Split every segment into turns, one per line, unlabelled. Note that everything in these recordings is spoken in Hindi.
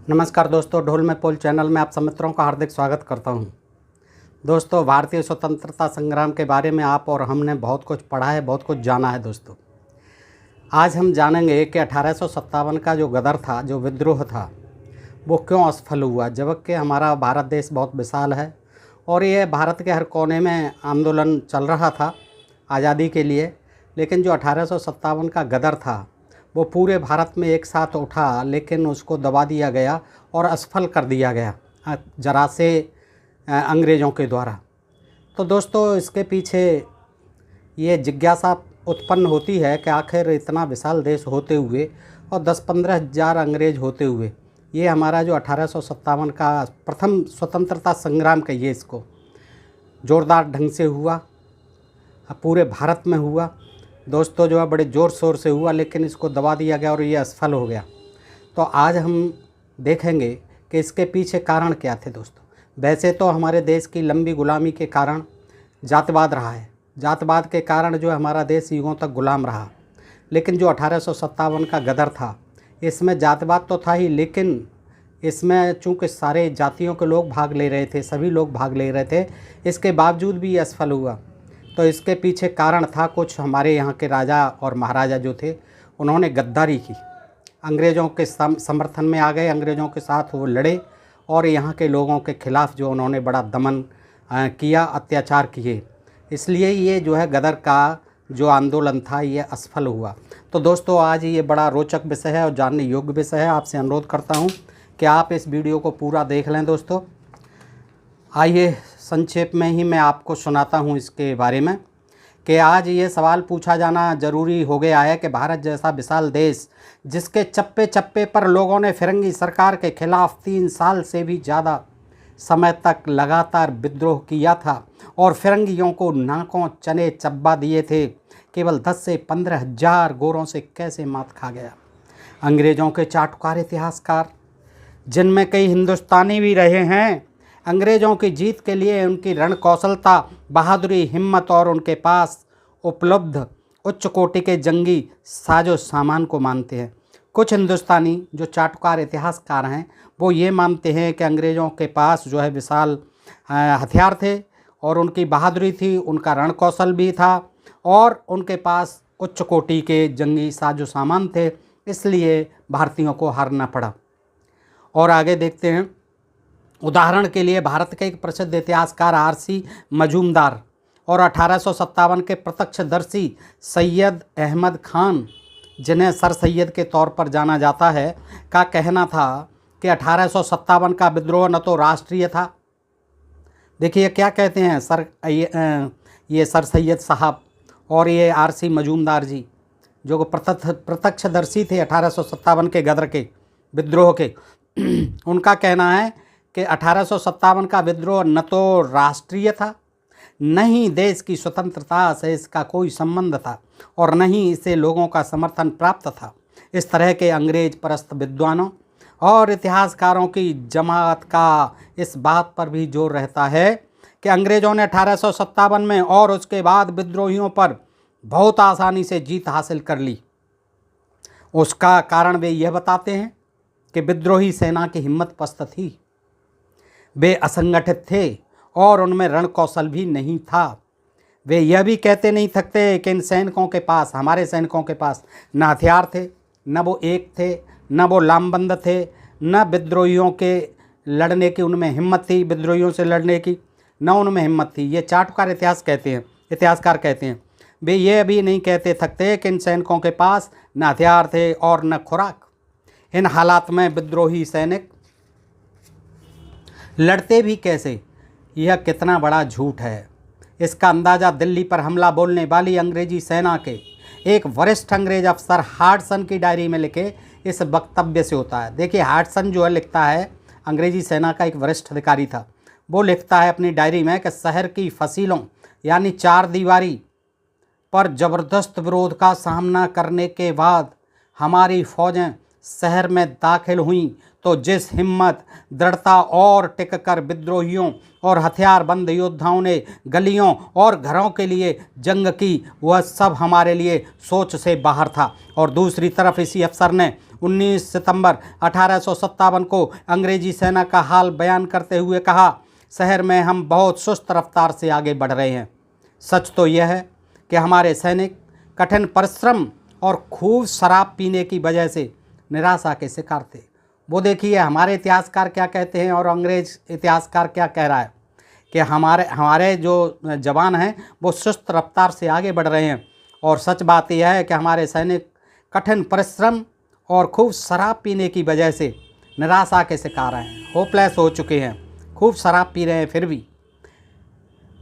नमस्कार दोस्तों, ढोल में पोल चैनल में आप सब मित्रों का हार्दिक स्वागत करता हूं। दोस्तों, भारतीय स्वतंत्रता संग्राम के बारे में आप और हमने बहुत कुछ पढ़ा है, बहुत कुछ जाना है। दोस्तों, आज हम जानेंगे कि 1857 का जो गदर था, जो विद्रोह था, वो क्यों असफल हुआ, जबकि हमारा भारत देश बहुत विशाल है और ये भारत के हर कोने में आंदोलन चल रहा था आज़ादी के लिए। लेकिन जो 1857 का गदर था वो पूरे भारत में एक साथ उठा, लेकिन उसको दबा दिया गया और असफल कर दिया गया जरा से अंग्रेज़ों के द्वारा। तो दोस्तों, इसके पीछे ये जिज्ञासा उत्पन्न होती है कि आखिर इतना विशाल देश होते हुए और 10-15 हज़ार अंग्रेज़ होते हुए ये हमारा जो 1857 का प्रथम स्वतंत्रता संग्राम कहिए इसको, ज़ोरदार ढंग से हुआ, पूरे भारत में हुआ। दोस्तों, जो है बड़े ज़ोर शोर से हुआ, लेकिन इसको दबा दिया गया और ये असफल हो गया। तो आज हम देखेंगे कि इसके पीछे कारण क्या थे। दोस्तों, वैसे तो हमारे देश की लंबी गुलामी के कारण जातिवाद रहा है। जातिवाद के कारण जो हमारा देश युगों तक गुलाम रहा। लेकिन जो 1857 का गदर था, इसमें जातिवाद तो था ही, लेकिन इसमें चूँकि सारे जातियों के लोग भाग ले रहे थे, सभी लोग भाग ले रहे थे, इसके बावजूद भी ये असफल हुआ। तो इसके पीछे कारण था, कुछ हमारे यहाँ के राजा और महाराजा जो थे उन्होंने गद्दारी की, अंग्रेज़ों के समर्थन में आ गए, अंग्रेज़ों के साथ वो लड़े और यहाँ के लोगों के ख़िलाफ़ जो उन्होंने बड़ा दमन किया, अत्याचार किए। इसलिए ये जो है गदर का जो आंदोलन था ये असफल हुआ। तो दोस्तों, आज ये बड़ा रोचक विषय है और जानने योग्य विषय है। आपसे अनुरोध करता हूँ कि आप इस वीडियो को पूरा देख लें। दोस्तों, आइए संक्षेप में ही मैं आपको सुनाता हूँ इसके बारे में कि आज ये सवाल पूछा जाना ज़रूरी हो गया है कि भारत जैसा विशाल देश, जिसके चप्पे चप्पे पर लोगों ने फिरंगी सरकार के खिलाफ 3 साल से भी ज़्यादा समय तक लगातार विद्रोह किया था और फिरंगियों को नाकों चने चब्बा दिए थे, केवल 10 से 15 हज़ार गोरों से कैसे मात खा गया। अंग्रेज़ों के चाटुकार इतिहासकार, जिनमें कई हिंदुस्तानी भी रहे हैं, अंग्रेज़ों की जीत के लिए उनकी रण कौशलता, बहादुरी, हिम्मत और उनके पास उपलब्ध उच्च कोटि के जंगी साजो सामान को मानते हैं। कुछ हिंदुस्तानी जो चाटुकार इतिहासकार हैं वो ये मानते हैं कि अंग्रेज़ों के पास जो है विशाल हथियार थे और उनकी बहादुरी थी, उनका रण कौशल भी था और उनके पास उच्च कोटि के जंगी साजो सामान थे, इसलिए भारतीयों को हारना पड़ा। और आगे देखते हैं। उदाहरण के लिए भारत के एक प्रसिद्ध इतिहासकार आरसी मजूमदार और 1857 के प्रत्यक्षदर्शी सैयद अहमद खान, जिन्हें सर सैयद के तौर पर जाना जाता है, का कहना था कि 1857 का विद्रोह न तो राष्ट्रीय था। देखिए क्या कहते हैं ये सर सैयद साहब और ये आरसी मजूमदार जी, जो प्रत्यक्षदर्शी थे 1857 के गदर के विद्रोह के। उनका कहना है कि 1857 का विद्रोह न तो राष्ट्रीय था, न ही देश की स्वतंत्रता से इसका कोई संबंध था और न ही इसे लोगों का समर्थन प्राप्त था। इस तरह के अंग्रेज परस्त विद्वानों और इतिहासकारों की जमात का इस बात पर भी जोर रहता है कि अंग्रेज़ों ने 1857 में और उसके बाद विद्रोहियों पर बहुत आसानी से जीत हासिल कर ली। उसका कारण वे यह बताते हैं कि विद्रोही सेना की हिम्मत पस्त थी, वे असंगठित थे और उनमें रण कौशल भी नहीं था। वे यह भी कहते नहीं थकते कि इन सैनिकों के पास, हमारे सैनिकों के पास न हथियार थे, न वो एक थे, न वो लामबंद थे, न विद्रोहियों के लड़ने की उनमें हिम्मत थी, विद्रोहियों से लड़ने की न उनमें हिम्मत थी। ये चाटुकार इतिहासकार कहते हैं। वे ये भी नहीं कहते थकते कि इन सैनिकों के पास न हथियार थे और न खुराक। इन हालात में विद्रोही सैनिक लड़ते भी कैसे, यह कितना बड़ा झूठ है। इसका अंदाज़ा दिल्ली पर हमला बोलने वाली अंग्रेजी सेना के एक वरिष्ठ अंग्रेज अफसर हाडसन की डायरी में लिखे इस वक्तव्य से होता है। देखिए, हाडसन जो है लिखता है, अंग्रेजी सेना का एक वरिष्ठ अधिकारी था, वो लिखता है अपनी डायरी में कि शहर की फसीलों यानी चार दीवारी पर ज़बरदस्त विरोध का सामना करने के बाद हमारी फ़ौजें शहर में दाखिल हुईं तो जिस हिम्मत, दृढ़ता और टिककर विद्रोहियों और हथियारबंद योद्धाओं ने गलियों और घरों के लिए जंग की, वह सब हमारे लिए सोच से बाहर था। और दूसरी तरफ इसी अफसर ने 19 सितंबर 1857 को अंग्रेजी सेना का हाल बयान करते हुए कहा, शहर में हम बहुत सुस्त रफ्तार से आगे बढ़ रहे हैं। सच तो यह है कि हमारे सैनिक कठिन परिश्रम और खूब शराब पीने की वजह से निराशा के शिकार थे। वो देखिए हमारे इतिहासकार क्या कहते हैं और अंग्रेज इतिहासकार क्या कह रहा है कि हमारे जो जवान हैं वो सुस्त रफ्तार से आगे बढ़ रहे हैं, और सच बात यह है कि हमारे सैनिक कठिन परिश्रम और खूब शराब पीने की वजह से निराशा के शिकार हैं, होपलेस हो चुके हैं, खूब शराब पी रहे हैं। फिर भी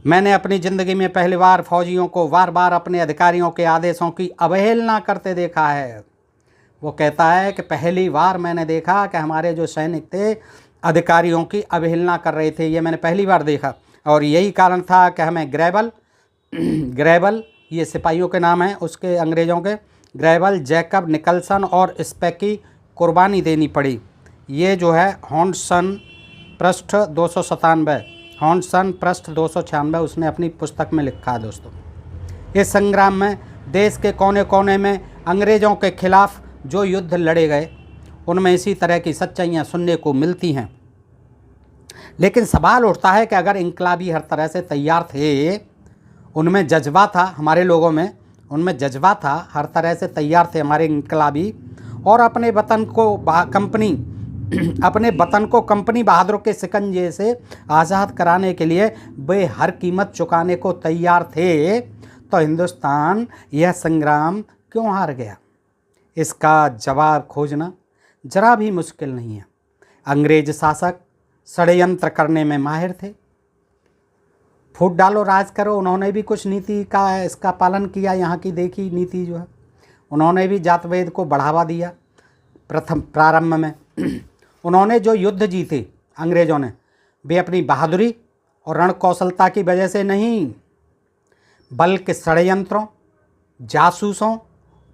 मैंने अपनी ज़िंदगी में पहली बार फौजियों को बार बार अपने अधिकारियों के आदेशों की अवहेलना करते देखा है। वो कहता है कि पहली बार मैंने देखा कि हमारे जो सैनिक थे अधिकारियों की अवहेलना कर रहे थे, ये मैंने पहली बार देखा। और यही कारण था कि हमें ग्रेबल ये सिपाहियों के नाम हैं उसके, अंग्रेज़ों के, ग्रेबल, जैकब, निकलसन और स्पेक की कुर्बानी देनी पड़ी। ये जो है हॉन्सन पृष्ठ 297, हॉन्सन पृष्ठ 296 उसने अपनी पुस्तक में लिखा है। दोस्तों, इस संग्राम में देश के कोने कोने में अंग्रेज़ों के खिलाफ जो युद्ध लड़े गए उनमें इसी तरह की सच्चाइयाँ सुनने को मिलती हैं। लेकिन सवाल उठता है कि अगर इनकलाबी हर तरह से तैयार थे, उनमें जज्बा था, हमारे लोगों में उनमें जज्बा था, हर तरह से तैयार थे हमारे इनकलाबी, और अपने वतन को कंपनी बहादुरों के शिकंजे से आज़ाद कराने के लिए वे हर कीमत चुकाने को तैयार थे, तो हिंदुस्तान यह संग्राम क्यों हार गया? इसका जवाब खोजना जरा भी मुश्किल नहीं है। अंग्रेज शासक षड्यंत्र करने में माहिर थे। फूट डालो राज करो, उन्होंने भी कुछ नीति का इसका पालन किया। यहाँ की देखी नीति जो है, उन्होंने भी जातवेद को बढ़ावा दिया। प्रारंभ में उन्होंने जो युद्ध जीते अंग्रेज़ों ने, वे अपनी बहादुरी और रणकौशलता की वजह से नहीं, बल्कि षड्यंत्रों, जासूसों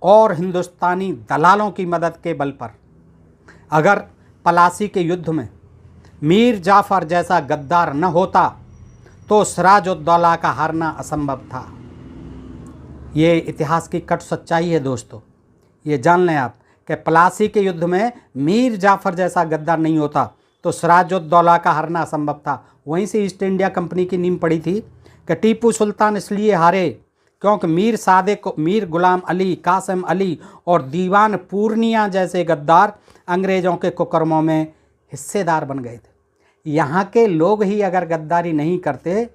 और हिंदुस्तानी दलालों की मदद के बल पर। अगर पलासी के युद्ध में मीर जाफ़र जैसा गद्दार न होता तो सिराजुद्दौला का हारना असंभव था। ये इतिहास की कट सच्चाई है दोस्तों, ये जान लें आप कि पलासी के युद्ध में मीर जाफ़र जैसा गद्दार नहीं होता तो सिराजुद्दौला का हारना असंभव था। वहीं से ईस्ट इंडिया कंपनी की नींव पड़ी थी कि टीपू सुल्तान इसलिए हारे क्योंकि मीर सादिक, मीर गुलाम अली, कासिम अली और दीवान पूर्णिया जैसे गद्दार अंग्रेज़ों के कुकर्मों में हिस्सेदार बन गए थे। यहाँ के लोग ही अगर गद्दारी नहीं करते,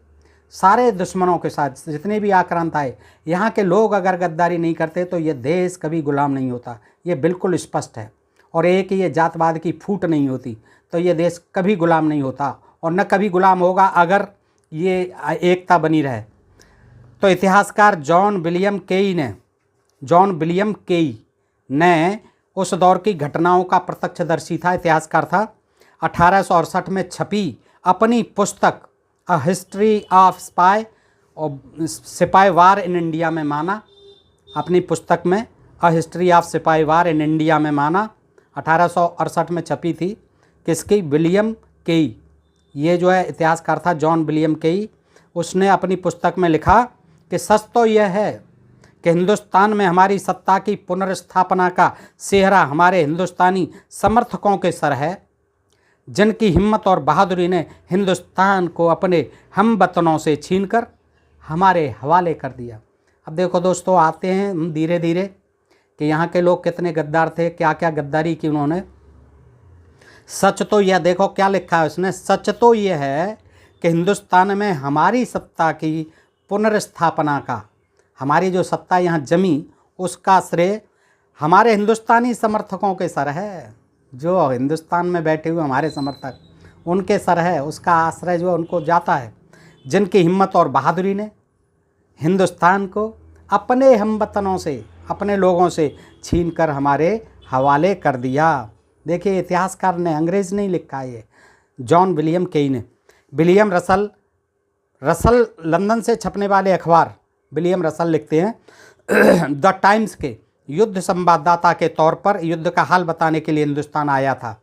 सारे दुश्मनों के साथ जितने भी आक्रांत आए, यहाँ के लोग अगर गद्दारी नहीं करते तो ये देश कभी गुलाम नहीं होता। ये बिल्कुल स्पष्ट है। और एक ये जातवाद की फूट नहीं होती तो ये देश कभी गुलाम नहीं होता, और न कभी गुलाम होगा अगर ये एकता बनी रहे। तो इतिहासकार जॉन विलियम केई ने उस दौर की घटनाओं का प्रत्यक्षदर्शी था, इतिहासकार था। 1868 में छपी अपनी पुस्तक अ हिस्ट्री ऑफ स्पाई और सिपाही वार इन इंडिया में माना, अपनी पुस्तक में अ हिस्ट्री ऑफ सिपाही वार इन इंडिया में माना 1868 में छपी थी। किसकी? विलियम केई। ये जो है इतिहासकार था जॉन विलियम केई। उसने अपनी पुस्तक में लिखा कि सच तो यह है कि हिंदुस्तान में हमारी सत्ता की पुनर्स्थापना का सेहरा हमारे हिंदुस्तानी समर्थकों के सर है, जिनकी हिम्मत और बहादुरी ने हिंदुस्तान को अपने हमवतनों से छीनकर हमारे हवाले कर दिया। अब देखो दोस्तों, आते हैं हम धीरे धीरे कि यहाँ के लोग कितने गद्दार थे, क्या क्या गद्दारी की उन्होंने। सच तो यह, देखो क्या लिखा है उसने, सच तो यह है कि हिंदुस्तान में हमारी सत्ता की पुनर्स्थापना का, हमारी जो सत्ता यहाँ जमी उसका श्रेय हमारे हिंदुस्तानी समर्थकों के सर है। जो हिंदुस्तान में बैठे हुए हमारे समर्थक, उनके सर है, उसका आश्रय जो उनको जाता है, जिनकी हिम्मत और बहादुरी ने हिंदुस्तान को अपने हमवतनों से, अपने लोगों से छीनकर हमारे हवाले कर दिया। देखिए इतिहासकार ने, अंग्रेज़ नहीं लिखा ये, जॉन विलियम केई ने। विलियम रसल लंदन से छपने वाले अखबार विलियम रसल लिखते हैं द टाइम्स के युद्ध संवाददाता के तौर पर युद्ध का हाल बताने के लिए हिंदुस्तान आया था।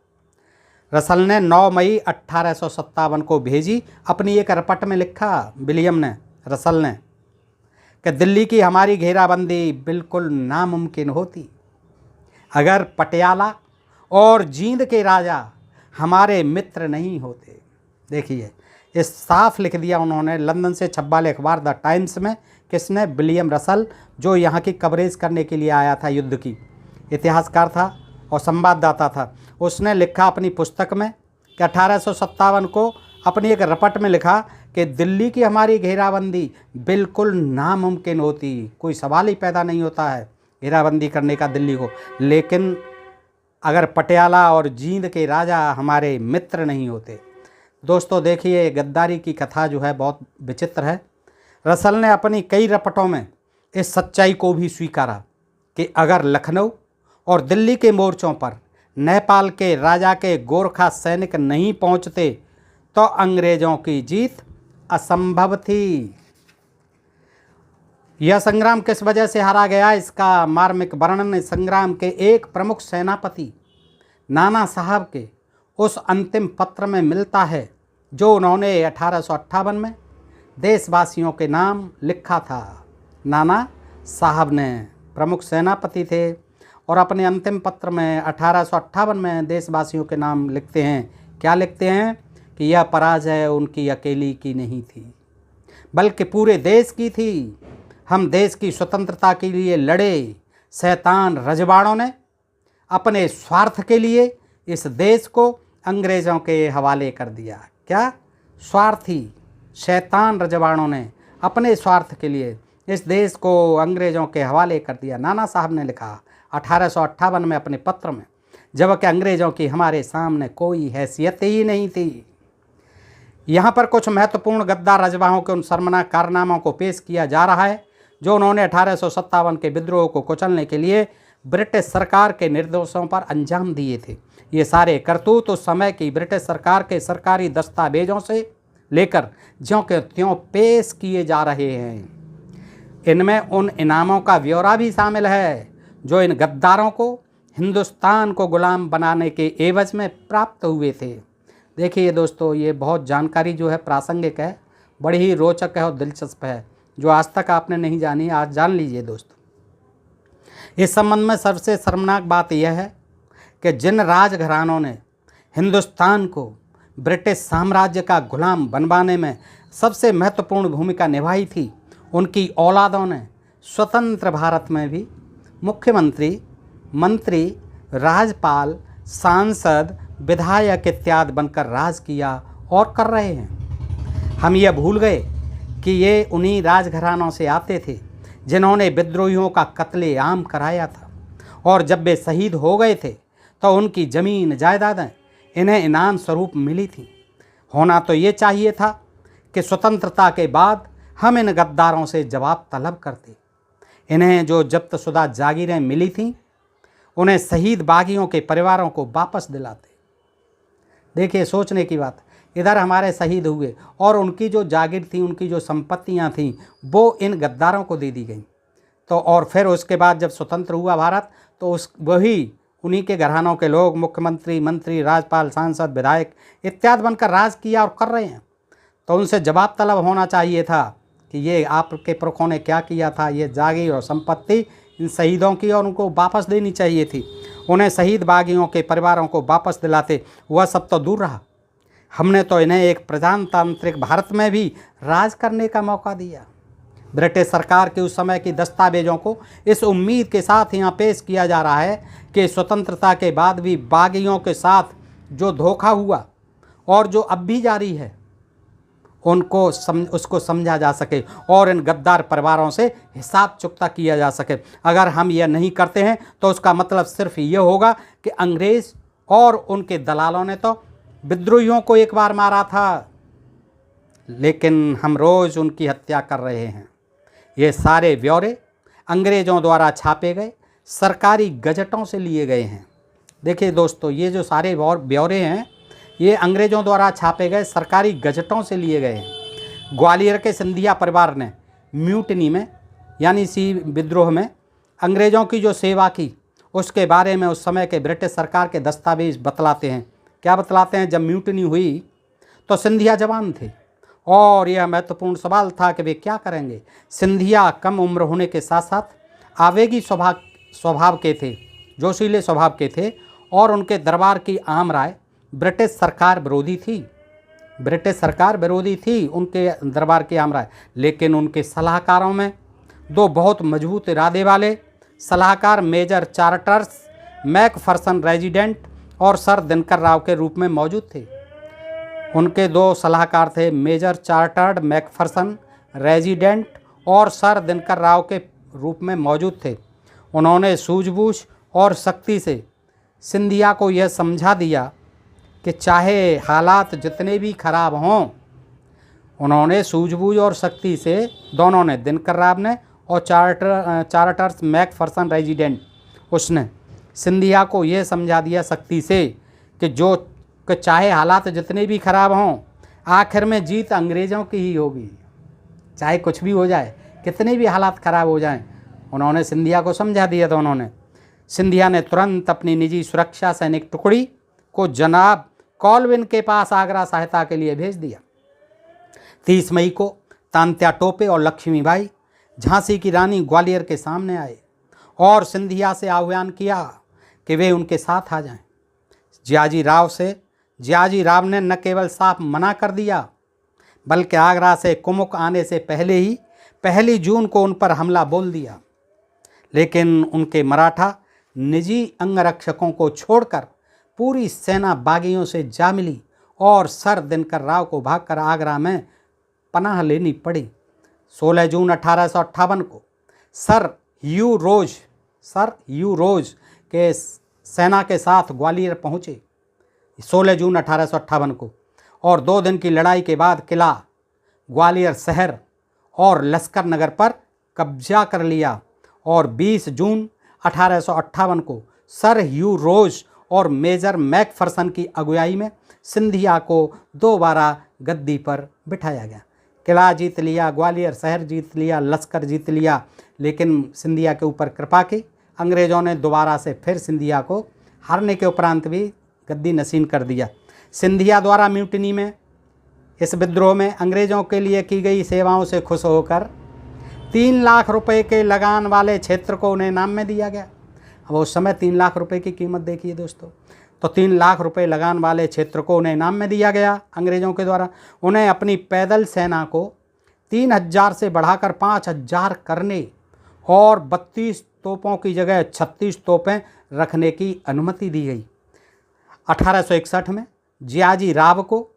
रसल ने 9 मई 1857 को भेजी अपनी एक रिपोर्ट में लिखा, रसल ने कि दिल्ली की हमारी घेराबंदी बिल्कुल नामुमकिन होती अगर पटियाला और जींद के राजा हमारे मित्र नहीं होते। देखिए, इस साफ लिख दिया उन्होंने लंदन से छपा वाले अखबार द टाइम्स में। किसने? विलियम रसल, जो यहाँ की कवरेज करने के लिए आया था, युद्ध की, इतिहासकार था और संवाददाता था। उसने लिखा अपनी पुस्तक में कि 1857 को अपनी एक रपट में लिखा कि दिल्ली की हमारी घेराबंदी बिल्कुल नामुमकिन होती, कोई सवाल ही पैदा नहीं होता है घेराबंदी करने का दिल्ली को, लेकिन अगर पटियाला और जींद के राजा हमारे मित्र नहीं होते। दोस्तों देखिए, गद्दारी की कथा जो है बहुत विचित्र है। रसल ने अपनी कई रपटों में इस सच्चाई को भी स्वीकारा कि अगर लखनऊ और दिल्ली के मोर्चों पर नेपाल के राजा के गोरखा सैनिक नहीं पहुंचते तो अंग्रेज़ों की जीत असंभव थी। यह संग्राम किस वजह से हारा गया, इसका मार्मिक वर्णन संग्राम के एक प्रमुख सेनापति नाना साहब के उस अंतिम पत्र में मिलता है जो उन्होंने 1858 में देशवासियों के नाम लिखा था। नाना साहब ने प्रमुख सेनापति थे और अपने अंतिम पत्र में 1858 में देशवासियों के नाम लिखते हैं। क्या लिखते हैं? कि यह पराजय उनकी अकेली की नहीं थी, बल्कि पूरे देश की थी। हम देश की स्वतंत्रता के लिए लड़े। शैतान रजवाड़ों ने अपने स्वार्थ के लिए इस देश को अंग्रेज़ों के हवाले कर दिया। क्या? स्वार्थी शैतान रजवाड़ों ने अपने स्वार्थ के लिए इस देश को अंग्रेज़ों के हवाले कर दिया। नाना साहब ने लिखा 1858 में अपने पत्र में, जबकि अंग्रेज़ों की हमारे सामने कोई हैसियत ही नहीं थी। यहाँ पर कुछ महत्वपूर्ण गद्दार रजवाहों के उन शर्मनाक कारनामों को पेश किया जा रहा है जो उन्होंने 1857 के विद्रोह को कुचलने के लिए ब्रिटिश सरकार के निर्देशों पर अंजाम दिए थे। ये सारे करतूत उस समय की ब्रिटिश सरकार के सरकारी दस्तावेजों से लेकर ज्यों के त्यों पेश किए जा रहे हैं। इनमें उन इनामों का ब्यौरा भी शामिल है जो इन गद्दारों को हिंदुस्तान को गुलाम बनाने के एवज में प्राप्त हुए थे। देखिए दोस्तों, ये बहुत जानकारी जो है प्रासंगिक है, बड़ी ही रोचक है और दिलचस्प है, जो आज तक आपने नहीं जानी, आज जान लीजिए दोस्तों। इस संबंध में सबसे शर्मनाक बात यह है कि जिन राजघरानों ने हिंदुस्तान को ब्रिटिश साम्राज्य का गुलाम बनवाने में सबसे महत्वपूर्ण भूमिका निभाई थी, उनकी औलादों ने स्वतंत्र भारत में भी मुख्यमंत्री, मंत्री, राज्यपाल, सांसद, विधायक इत्यादि बनकर राज किया और कर रहे हैं। हम यह भूल गए कि ये उन्हीं राजघरानों से आते थे जिन्होंने विद्रोहियों का कत्लेआम कराया था, और जब वे शहीद हो गए थे तो उनकी ज़मीन जायदादें इन्हें इनाम स्वरूप मिली थी। होना तो ये चाहिए था कि स्वतंत्रता के बाद हम इन गद्दारों से जवाब तलब करते। इन्हें जो जब्तशुदा जागीरें मिली थीं उन्हें शहीद बागियों के परिवारों को वापस दिलाते। देखिए, सोचने की बात, इधर हमारे शहीद हुए और उनकी जो जागीर थी, उनकी जो संपत्तियां थीं, वो इन गद्दारों को दे दी गई। तो और फिर उसके बाद जब स्वतंत्र हुआ भारत, तो वही उन्हीं के घरानों के लोग मुख्यमंत्री, मंत्री, राज्यपाल, सांसद, विधायक इत्यादि बनकर राज किया और कर रहे हैं। तो उनसे जवाब तलब होना चाहिए था कि ये आपके पुरखों ने क्या किया था, ये जागीर और संपत्ति इन शहीदों की, और उनको वापस देनी चाहिए थी। उन्हें शहीद बागियों के परिवारों को वापस दिलाते। वह सब तो दूर रहा, हमने तो इन्हें एक प्रजातांत्रिक भारत में भी राज करने का मौका दिया। ब्रिटिश सरकार के उस समय की दस्तावेजों को इस उम्मीद के साथ यहाँ पेश किया जा रहा है कि स्वतंत्रता के बाद भी बागियों के साथ जो धोखा हुआ और जो अब भी जारी है, उसको समझा जा सके और इन गद्दार परिवारों से हिसाब चुकता किया जा सके। अगर हम यह नहीं करते हैं तो उसका मतलब सिर्फ ये होगा कि अंग्रेज़ और उनके दलालों ने तो विद्रोहियों को एक बार मारा था, लेकिन हम रोज़ उनकी हत्या कर रहे हैं। ये सारे ब्यौरे अंग्रेज़ों द्वारा छापे गए सरकारी गजटों से लिए गए हैं। देखिए दोस्तों, ये जो सारे ब्यौरे हैं, ये अंग्रेज़ों द्वारा छापे गए सरकारी गजटों से लिए गए हैं। ग्वालियर के सिंधिया परिवार ने म्यूटनी में, यानी इसी विद्रोह में अंग्रेज़ों की जो सेवा की, उसके बारे में उस समय के ब्रिटिश सरकार के दस्तावेज बतलाते हैं। क्या बतलाते हैं? जब म्यूटनी हुई तो सिंधिया जवान थे और यह महत्वपूर्ण सवाल था कि वे क्या करेंगे। सिंधिया कम उम्र होने के साथ साथ आवेगी स्वभाव के थे, जोशीले स्वभाव के थे, और उनके दरबार की आम राय ब्रिटिश सरकार विरोधी थी। ब्रिटिश सरकार विरोधी थी उनके दरबार की आम राय, लेकिन उनके सलाहकारों में दो बहुत मजबूत इरादे वाले सलाहकार मेजर चार्टर्स मैकफर्सन रेजिडेंट और सर दिनकर राव के रूप में मौजूद थे। उनके दो सलाहकार थे, मेजर चार्टर्ड मैकफर्सन रेजिडेंट और सर दिनकर राव के रूप में मौजूद थे। उन्होंने सूझबूझ और सख्ती से सिंधिया को यह समझा दिया कि चाहे हालात जितने भी खराब हों, उन्होंने सूझबूझ और सख्ती से, दोनों ने, दिनकर राव ने और चार्टर्स मैकफर्सन रेजिडेंट, उसने सिंधिया को यह समझा दिया सख्ती से कि चाहे हालात जितने भी खराब हों, आखिर में जीत अंग्रेज़ों की ही होगी। चाहे कुछ भी हो जाए, कितने भी हालात ख़राब हो जाएं, उन्होंने सिंधिया को समझा दिया। तो सिंधिया ने तुरंत अपनी निजी सुरक्षा सैनिक टुकड़ी को जनाब कॉलविन के पास आगरा सहायता के लिए भेज दिया। 30 मई को तांत्या टोपे और लक्ष्मीबाई झांसी की रानी ग्वालियर के सामने आए और सिंधिया से आह्वान किया कि वे उनके साथ आ जाएं। जियाजी राव ने न केवल साफ मना कर दिया, बल्कि आगरा से कुमुक आने से पहले ही 1 जून को उन पर हमला बोल दिया। लेकिन उनके मराठा निजी अंगरक्षकों को छोड़कर पूरी सेना बागियों से जा मिली और सर दिनकर राव को भागकर आगरा में पनाह लेनी पड़ी। 16 जून 1858 को सर ह्यू रोज के सेना के साथ ग्वालियर पहुँचे। 16 जून 1858 को, और 2 दिन की लड़ाई के बाद किला, ग्वालियर शहर और लश्कर नगर पर कब्जा कर लिया और 20 जून 1858 को सर ह्यू रोज और मेजर मैकफर्सन की अगुवाई में सिंधिया को दोबारा गद्दी पर बिठाया गया। किला जीत लिया, ग्वालियर शहर जीत लिया, लश्कर जीत लिया, लेकिन सिंधिया के ऊपर कृपा की अंग्रेज़ों ने दोबारा से फिर सिंधिया को हारने के उपरांत भी गद्दी नसीन कर दिया। सिंधिया द्वारा म्यूटनी में, इस विद्रोह में अंग्रेज़ों के लिए की गई सेवाओं से खुश होकर 3 लाख रुपए के लगान वाले क्षेत्र को उन्हें इनाम में दिया गया। अब उस समय 3 लाख रुपए की कीमत देखिए दोस्तों, तो 3 लाख रुपए लगान वाले क्षेत्र को उन्हें इनाम में दिया गया अंग्रेज़ों के द्वारा। उन्हें अपनी पैदल सेना को 3000 से बढ़ाकर 5000 करने और 32 तोपों की जगह 36 तोपें रखने की अनुमति दी गई। 1861 में जियाजी राव को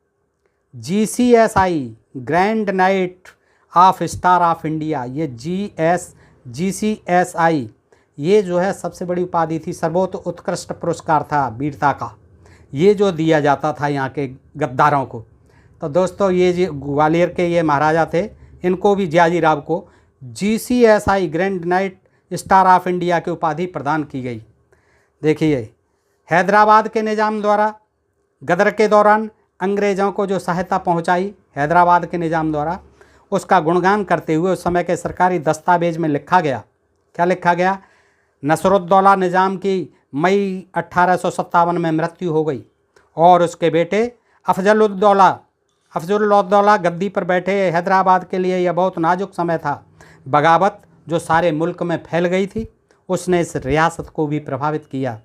GCSI grand night of star of India, ये GCSI ये जो है सबसे बड़ी उपाधि थी, सर्वोच्च उत्कृष्ट पुरस्कार था वीरता का, ये जो दिया जाता था यहाँ के गद्दारों को। तो दोस्तों ये जो ग्वालियर के ये महाराजा थे, इनको भी जियाजी राव को GCSI grand night star of India की उपाधि प्रदान की गई। देखिए, हैदराबाद के निज़ाम द्वारा गदर के दौरान अंग्रेज़ों को जो सहायता पहुंचाई हैदराबाद के निज़ाम द्वारा, उसका गुणगान करते हुए उस समय के सरकारी दस्तावेज में लिखा गया, क्या लिखा गया? नसरुद्दौला निज़ाम की मई 1857 में मृत्यु हो गई और उसके बेटे अफजलुद्दौला गद्दी पर बैठे। हैदराबाद के लिए यह बहुत नाजुक समय था। बगावत जो सारे मुल्क में फैल गई थी, उसने इस रियासत को भी प्रभावित किया।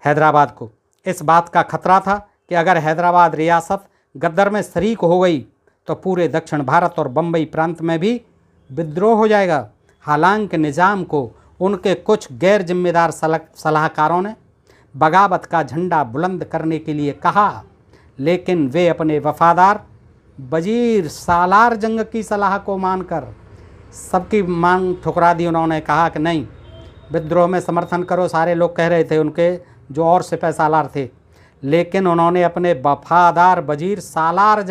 हैदराबाद को इस बात का खतरा था कि अगर हैदराबाद रियासत गद्दर में शरीक हो गई तो पूरे दक्षिण भारत और बम्बई प्रांत में भी विद्रोह हो जाएगा। हालांकि निज़ाम को उनके कुछ गैर जिम्मेदार सलाहकारों ने बगावत का झंडा बुलंद करने के लिए कहा, लेकिन वे अपने वफादार वजीर सालार जंग की सलाह को मानकर सबकी मांग ठुकरा दी। उन्होंने कहा कि नहीं, विद्रोह में समर्थन करो, सारे लोग कह रहे थे, उनके जो और सिपह सालार थे, लेकिन उन्होंने अपने वफादार वजीर सालार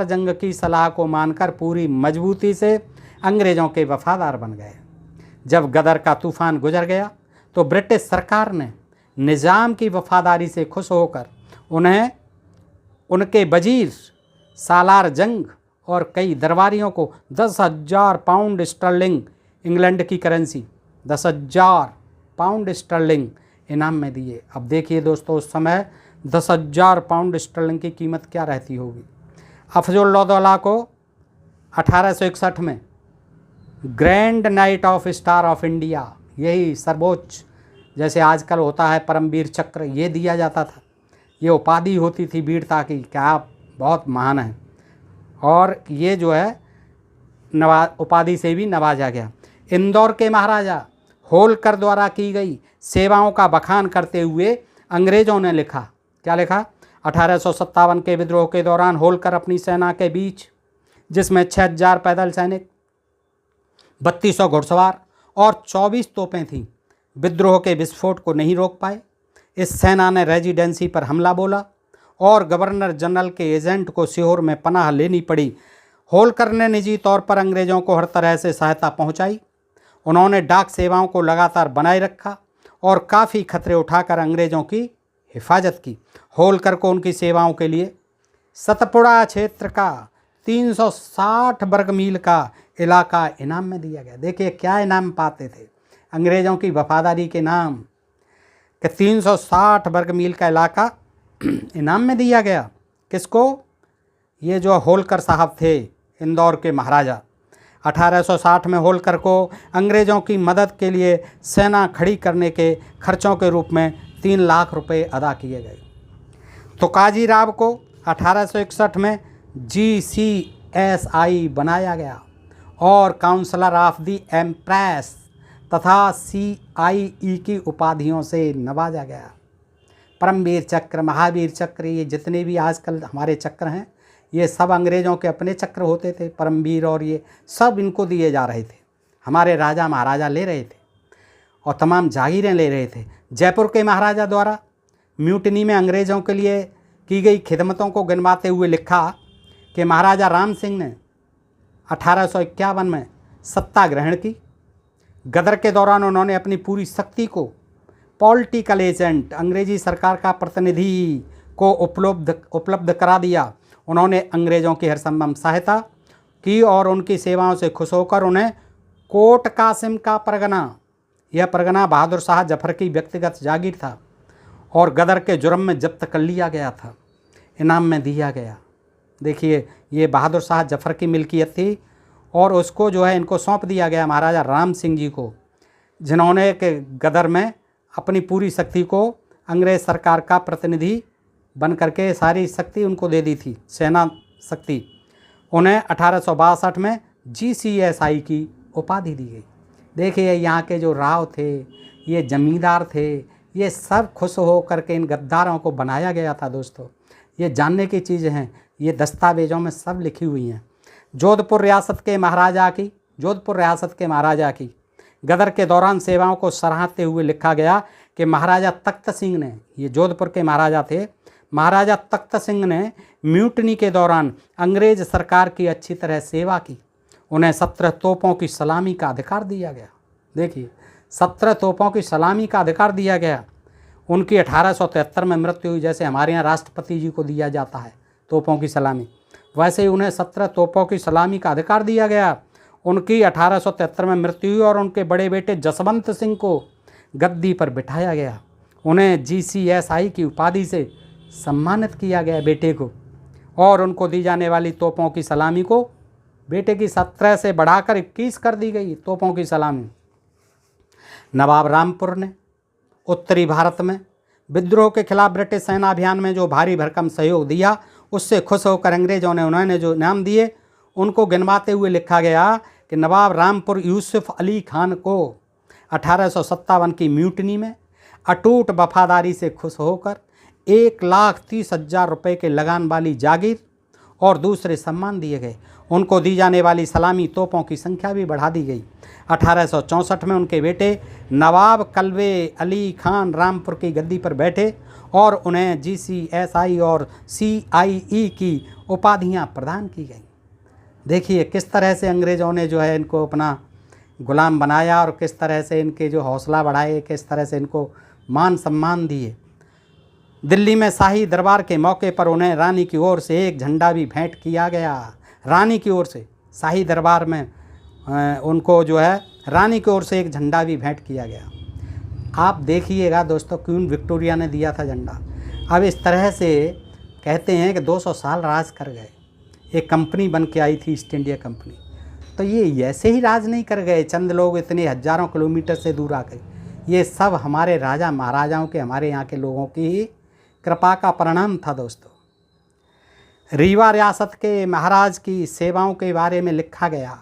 जंग की सलाह को मानकर पूरी मजबूती से अंग्रेज़ों के वफादार बन गए। जब गदर का तूफान गुजर गया तो ब्रिटिश सरकार ने निज़ाम की वफादारी से खुश होकर उन्हें उनके वजीर सालार जंग और कई दरबारियों को 10,000 पाउंड स्टर्लिंग, इंग्लैंड की करेंसी 10,000 पाउंड स्टर्लिंग इनाम में दिए। अब देखिए दोस्तों, उस समय 10,000 पाउंड स्टर्लिंग की कीमत क्या रहती होगी। अफजलुद्दौला को 1861 में grand night of star of India, यही सर्वोच्च जैसे आजकल होता है परमवीर चक्र, ये दिया जाता था। ये उपाधि होती थी वीरता की, क्या आप बहुत महान हैं। और ये जो है उपाधि से भी नवाजा गया। इंदौर के महाराजा होलकर द्वारा की गई सेवाओं का बखान करते हुए अंग्रेज़ों ने लिखा, क्या लिखा? 1857 के विद्रोह के दौरान होलकर अपनी सेना के बीच, जिसमें 6000 पैदल सैनिक, 3200 घुड़सवार और 24 तोपें थीं, विद्रोह के विस्फोट को नहीं रोक पाए। इस सेना ने रेजिडेंसी पर हमला बोला और गवर्नर जनरल के एजेंट को सीहोर में पनाह लेनी पड़ी। होलकर ने निजी तौर पर अंग्रेज़ों को हर तरह से सहायता पहुंचाई। उन्होंने डाक सेवाओं को लगातार बनाए रखा और काफ़ी खतरे उठाकर अंग्रेज़ों की हिफाजत की। होलकर को उनकी सेवाओं के लिए सतपुड़ा क्षेत्र का 360 वर्ग मील का इलाका इनाम में दिया गया। देखिए क्या इनाम पाते थे अंग्रेज़ों की वफादारी के नाम, कि 360 वर्ग मील का इलाका इनाम में दिया गया। किसको? ये जो होलकर साहब थे, इंदौर के महाराजा। 1860 में होलकर को अंग्रेज़ों की मदद के लिए सेना खड़ी करने के खर्चों के रूप में 3 लाख रुपए अदा किए गए। तुकाजी राव को 1861 में GCSI बनाया गया और काउंसलर ऑफ द एम्प्रेस तथा CIE की उपाधियों से नवाजा गया। परमवीर चक्र, महावीर चक्र, ये जितने भी आजकल हमारे चक्र हैं, ये सब अंग्रेज़ों के अपने चक्र होते थे। परमवीर और ये सब इनको दिए जा रहे थे, हमारे राजा महाराजा ले रहे थे और तमाम जागीरें ले रहे थे। जयपुर के महाराजा द्वारा म्यूटनी में अंग्रेज़ों के लिए की गई खिदमतों को गिनवाते हुए लिखा कि महाराजा राम सिंह ने 1851 में सत्ता ग्रहण की। गदर के दौरान उन्होंने अपनी पूरी शक्ति को पॉलिटिकल एजेंट, अंग्रेजी सरकार का प्रतिनिधि को उपलब्ध करा दिया। उन्होंने अंग्रेज़ों की हर संभव सहायता की और उनकी सेवाओं से खुश होकर उन्हें कोट कासिम का परगना, यह परगना बहादुर शाह जफर की व्यक्तिगत जागीर था और गदर के जुर्म में जब्त कर लिया गया था, इनाम में दिया गया। देखिए ये बहादुर शाह जफर की मिल्कियत थी और उसको जो है इनको सौंप दिया गया महाराजा राम सिंह जी को, जिन्होंने के गदर में अपनी पूरी शक्ति को अंग्रेज़ सरकार का प्रतिनिधि बन करके सारी शक्ति उनको दे दी थी, सेना शक्ति। उन्हें 1862 में GCSI की उपाधि दी गई। देखिए यहाँ के जो राव थे, ये जमींदार थे, ये सब खुश हो करके इन गद्दारों को बनाया गया था। दोस्तों ये जानने की चीज़ें हैं, ये दस्तावेज़ों में सब लिखी हुई हैं। जोधपुर रियासत के महाराजा की गदर के दौरान सेवाओं को सराहते हुए लिखा गया कि महाराजा तख्त सिंह ने, ये जोधपुर के महाराजा थे, महाराजा तख्त सिंह ने म्यूटनी के दौरान अंग्रेज सरकार की अच्छी तरह सेवा की। उन्हें 17 तोपों की सलामी का अधिकार दिया गया। देखिए 17 तोपों की सलामी का अधिकार दिया गया। उनकी 1873 में मृत्यु हुई। जैसे हमारे यहाँ राष्ट्रपति जी को दिया जाता है तोपों की सलामी, वैसे ही उन्हें 17 तोपों की सलामी का अधिकार दिया गया। उनकी 1873 में मृत्यु हुई और उनके बड़े बेटे जसवंत सिंह को गद्दी पर बिठाया गया। उन्हें GCSI की उपाधि से सम्मानित किया गया बेटे को, और उनको दी जाने वाली तोपों की सलामी को बेटे की 17 से बढ़ाकर 21 कर दी गई तोपों की सलामी। नवाब रामपुर ने उत्तरी भारत में विद्रोह के खिलाफ ब्रिटिश सेना अभियान में जो भारी भरकम सहयोग दिया, उससे खुश होकर अंग्रेज़ों ने उन्होंने जो इनाम दिए उनको गिनवाते हुए लिखा गया कि नवाब रामपुर यूसुफ अली खान को 1857 की म्यूटनी में अटूट वफादारी से खुश होकर 1,30,000 रुपये के लगान वाली जागीर और दूसरे सम्मान दिए गए। उनको दी जाने वाली सलामी तोपों की संख्या भी बढ़ा दी गई। 1864 में उनके बेटे नवाब कल्बे अली खान रामपुर की गद्दी पर बैठे और उन्हें GCSI और CIE की उपाधियां प्रदान की गई। देखिए किस तरह से अंग्रेज़ों ने जो है इनको अपना गुलाम बनाया और किस तरह से इनके जो हौसला बढ़ाए, किस तरह से इनको मान सम्मान दिए। दिल्ली में शाही दरबार के मौके पर उन्हें रानी की ओर से एक झंडा भी भेंट किया गया। रानी की ओर से शाही दरबार में उनको जो है रानी की ओर से एक झंडा भी भेंट किया गया। आप देखिएगा दोस्तों, क्वीन विक्टोरिया ने दिया था झंडा। अब इस तरह से कहते हैं कि 200 साल राज कर गए। एक कंपनी बन के आई थी ईस्ट इंडिया कंपनी, तो ये ऐसे ही राज नहीं कर गए चंद लोग इतने हज़ारों किलोमीटर से दूर आ गए। ये सब हमारे राजा महाराजाओं के, हमारे यहाँ के लोगों की कृपा का परिणाम था दोस्तों। रीवा रियासत के महाराज की सेवाओं के बारे में लिखा गया।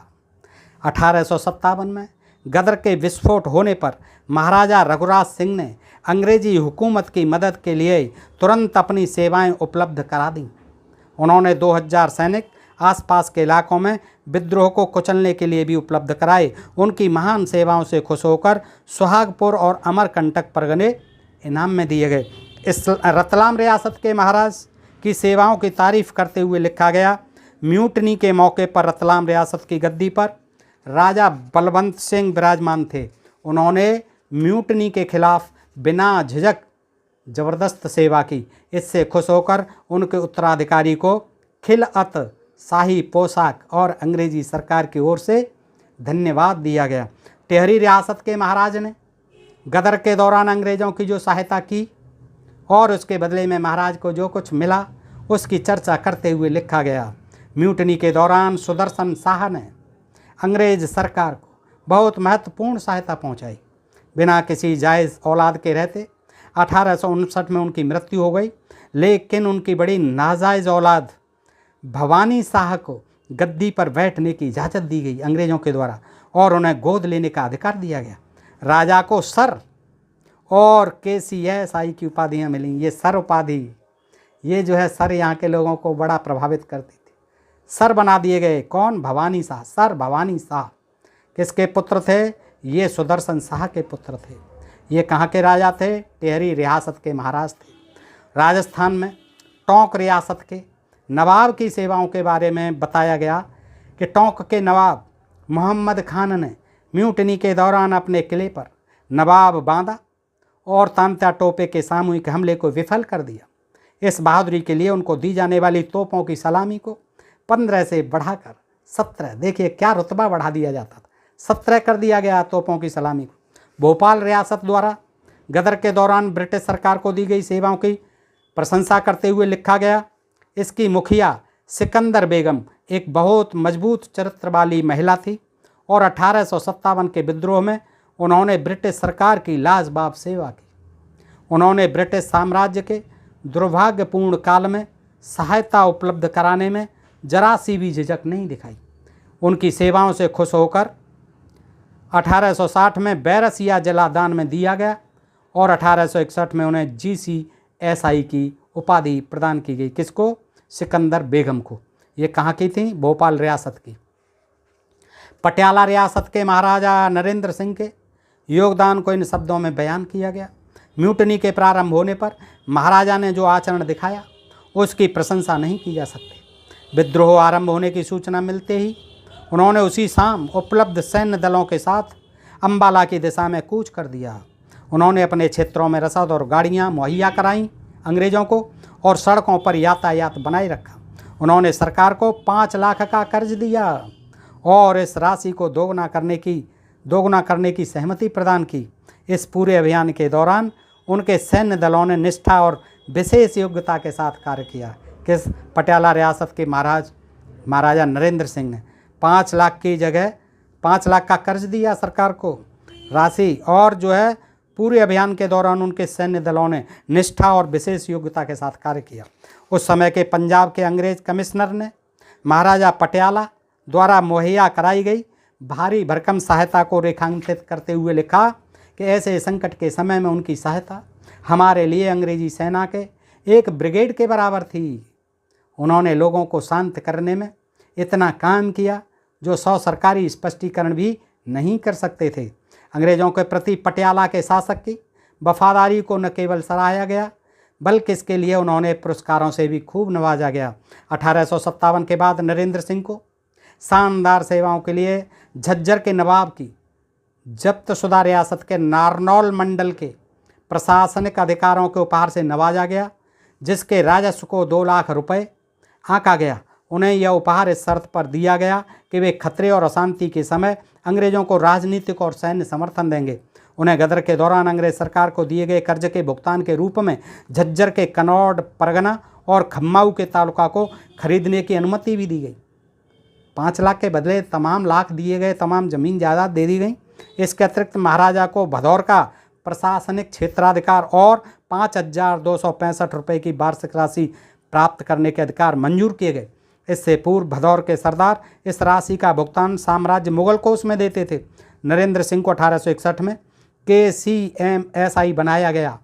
1857 में गदर के विस्फोट होने पर महाराजा रघुराज सिंह ने अंग्रेजी हुकूमत की मदद के लिए तुरंत अपनी सेवाएं उपलब्ध करा दी। उन्होंने 2000 सैनिक आसपास के इलाकों में विद्रोह को कुचलने के लिए भी उपलब्ध कराए। उनकी महान सेवाओं से खुश होकर सुहागपुर और अमरकंटक परगने इनाम में दिए गए। इस रतलाम रियासत के महाराज की सेवाओं की तारीफ करते हुए लिखा गया। म्यूटनी के मौके पर रतलाम रियासत की गद्दी पर राजा बलवंत सिंह विराजमान थे। उन्होंने म्यूटनी के खिलाफ बिना झिझक जबरदस्त सेवा की। इससे खुश होकर उनके उत्तराधिकारी को खिलअत, शाही पोशाक और अंग्रेजी सरकार की ओर से धन्यवाद दिया गया। टिहरी रियासत के महाराज ने गदर के दौरान अंग्रेज़ों की जो सहायता की और उसके बदले में महाराज को जो कुछ मिला उसकी चर्चा करते हुए लिखा गया। म्यूटनी के दौरान सुदर्शन शाह ने अंग्रेज सरकार को बहुत महत्वपूर्ण सहायता पहुंचाई। बिना किसी जायज़ औलाद के रहते 1859 में उनकी मृत्यु हो गई, लेकिन उनकी बड़ी नाजायज़ औलाद भवानी शाह को गद्दी पर बैठने की इजाज़त दी गई अंग्रेज़ों के द्वारा और उन्हें गोद लेने का अधिकार दिया गया। राजा को सर और KCSI की उपाधियाँ मिली। ये सर उपाधि, ये जो है सर, यहाँ के लोगों को बड़ा प्रभावित करती थी। सर बना दिए गए। कौन? भवानी शाह। सर भवानी शाह किसके पुत्र थे? ये सुदर्शन शाह के पुत्र थे। ये कहाँ के राजा थे? टिहरी रियासत के महाराज थे। राजस्थान में टोंक रियासत के नवाब की सेवाओं के बारे में बताया गया कि टोंक के नवाब मोहम्मद खान ने म्यूटनी के दौरान अपने किले पर नवाब बांदा और तांत्या टोपे के सामूहिक हमले को विफल कर दिया। इस बहादुरी के लिए उनको दी जाने वाली तोपों की सलामी को 15 से बढ़ाकर 17, देखिए क्या रुतबा बढ़ा दिया जाता था, 17 कर दिया गया तोपों की सलामी को। भोपाल रियासत द्वारा गदर के दौरान ब्रिटिश सरकार को दी गई सेवाओं की प्रशंसा करते हुए लिखा गया। इसकी मुखिया सिकंदर बेगम एक बहुत मजबूत चरित्र वाली महिला थी और 1857 के विद्रोह में उन्होंने ब्रिटिश सरकार की लाजवाब सेवा की। उन्होंने ब्रिटिश साम्राज्य के दुर्भाग्यपूर्ण काल में सहायता उपलब्ध कराने में जरा सी भी झिझक नहीं दिखाई। उनकी सेवाओं से खुश होकर 1860 में बैरसिया जिला दान में दिया गया और 1861 में उन्हें GCSI की उपाधि प्रदान की गई। किसको? सिकंदर बेगम को। ये कहाँ की थी? भोपाल रियासत की। पटियाला रियासत के महाराजा नरेंद्र सिंह के योगदान को इन शब्दों में बयान किया गया। म्यूटनी के प्रारंभ होने पर महाराजा ने जो आचरण दिखाया उसकी प्रशंसा नहीं की जा सकती। विद्रोह आरंभ होने की सूचना मिलते ही उन्होंने उसी शाम उपलब्ध सैन्य दलों के साथ अम्बाला की दिशा में कूच कर दिया। उन्होंने अपने क्षेत्रों में रसद और गाड़ियाँ मुहैया कराईं अंग्रेज़ों को और सड़कों पर यातायात बनाए रखा। उन्होंने सरकार को 5 लाख का कर्ज दिया और इस राशि को दोगुना करने की सहमति प्रदान की। इस पूरे अभियान के दौरान उनके सैन्य दलों ने निष्ठा और विशेष योग्यता के साथ कार्य किया। किस? पटियाला रियासत के महाराजा नरेंद्र सिंह ने 5 लाख की जगह 5 लाख का कर्ज दिया सरकार को राशि, और जो है पूरे अभियान के दौरान उनके सैन्य दलों ने निष्ठा और विशेष योग्यता के साथ कार्य किया। उस समय के पंजाब के अंग्रेज कमिश्नर ने महाराजा पटियाला द्वारा मुहैया कराई गई भारी भरकम सहायता को रेखांकित करते हुए लिखा कि ऐसे संकट के समय में उनकी सहायता हमारे लिए अंग्रेजी सेना के एक ब्रिगेड के बराबर थी। उन्होंने लोगों को शांत करने में इतना काम किया जो 100 सरकारी स्पष्टीकरण भी नहीं कर सकते थे। अंग्रेज़ों के प्रति पटियाला के शासक की वफादारी को न केवल सराहा गया बल्कि इसके लिए उन्होंने पुरस्कारों से भी खूब नवाजा गया। 1857 के बाद नरेंद्र सिंह को शानदार सेवाओं के लिए झज्जर के नवाब की जब्तशुदा रियासत के नारनौल मंडल के प्रशासनिक अधिकारों के उपहार से नवाजा गया, जिसके राजस्व को 2 लाख रुपए आंका गया। उन्हें यह उपहार इस शर्त पर दिया गया कि वे खतरे और अशांति के समय अंग्रेज़ों को राजनीतिक और सैन्य समर्थन देंगे। उन्हें गदर के दौरान अंग्रेज सरकार को दिए गए कर्ज के भुगतान के रूप में झज्जर के कनौड परगना और खम्माऊ के तालुका को खरीदने की अनुमति भी दी गई। 5 लाख के बदले तमाम लाख दिए गए, तमाम ज़मीन जायदाद दे दी गई। इसके अतिरिक्त महाराजा को भदौर का प्रशासनिक क्षेत्राधिकार और 5,265 रुपये की वार्षिक राशि प्राप्त करने के अधिकार मंजूर किए गए। इससे पूर्व भदौर के सरदार इस राशि का भुगतान साम्राज्य मुगल कोष में देते थे। नरेंद्र सिंह को 1861 में KCMSI बनाया गया।